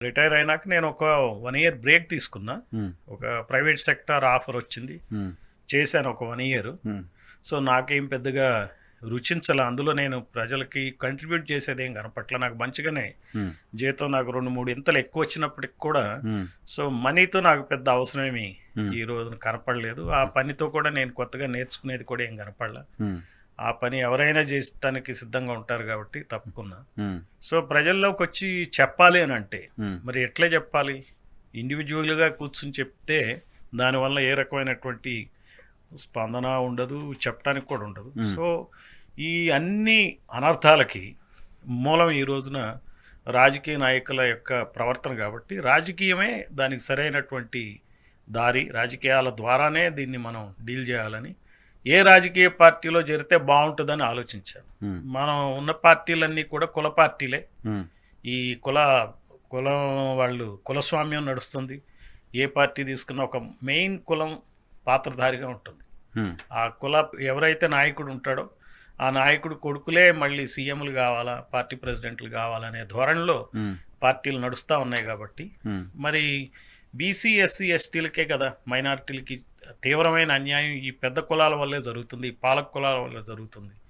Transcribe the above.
Retire అయినాక నేను ఒక 1 ఇయర్ బ్రేక్ తీసుకున్నా. హ్మ్. ఒక ప్రైవేట్ సెక్టార్ ఆఫర్ వచ్చింది. హ్మ్. చేశాను ఒక 1 ఇయర్. హ్మ్. సో, నాకేం పెద్దగా రుచించలా. అందులో నేను ప్రజలకి కంట్రిబ్యూట్ చేసేదేం కనపట్ల. నాకు మంచిగానే హ్మ్. జీతం నాకు 2, 3 ఇంతలు ఎక్కువొచ్చినప్పటికి కూడా హ్మ్. సో, మనీతో నాకు పెద్ద అవసరమేమి హ్మ్. ఈ రోజున కనపడలేదు. ఆ పనితో కూడా నేను కొత్తగా నేర్చుకునేది కూడా ఏం కనపడలా. హ్మ్. ఆ పని ఎవరైనా జేయటానికి సిద్ధంగా ఉంటారు గాబట్టి తప్పుకున్నా. హ్మ్. సో, ప్రజల్లోకొచ్చి చెప్పాలి అనంటే, హ్మ్. మరి ఎట్లా జెప్పాలి? ఇండివిడ్యువల్‌గా కూర్చొని చెప్తే, దానివల్ల ఏ రకమైనటువంటి స్పందన ఉండదు, చెప్పటానికి కూడా ఉండదు. హ్మ్. సో, ఈ అన్ని అనర్థాలకి మూలం ఈ రోజున రాజకీయ నాయకుల యొక్క ప్రవర్తన గాబట్టి, రాజకీయమే దానికి సరైనటువంటి దారి. రాజకీయాల ద్వారానే దీన్ని మనం డీల్ జేయాలని, ఏ రాజకీయ పార్టీలో చేరితే బావుంటదని ఆలోచించాను. హ్మ్. మనం ఉన్న పార్టీలన్నీ కూడా కుల పార్టీలే. హ్మ్. ఈ కులం వాళ్ళు కులస్వామ్యం నడుస్తుంది. ఏ పార్టీ తీసుకున్నా ఒక మెయిన్ కులం పాత్రధారిగా ఉంటుంది. హ్మ్. ఆ ఎవరైతే నాయకుడు ఉంటాడో, ఆ నాయకుడు కొడుకులే మళ్ళీ సీఎంలు గావాలా, పార్టీ ప్రెసిడెంట్లు గావాలనే ధోరణిలో హ్మ్. పార్టీలు నడుస్తా ఉన్నాయి గాబట్టి, హ్మ్. మరి బీసీ, ఎస్సీ, ఎస్టీలకే కదా మైనారిటీలకి తీవ్రమైన అన్యాయం ఈ పెద్ద కులాల వల్లే జరుగుతుంది. ఈ పాలక కులాల వల్లే జరుగుతుంది.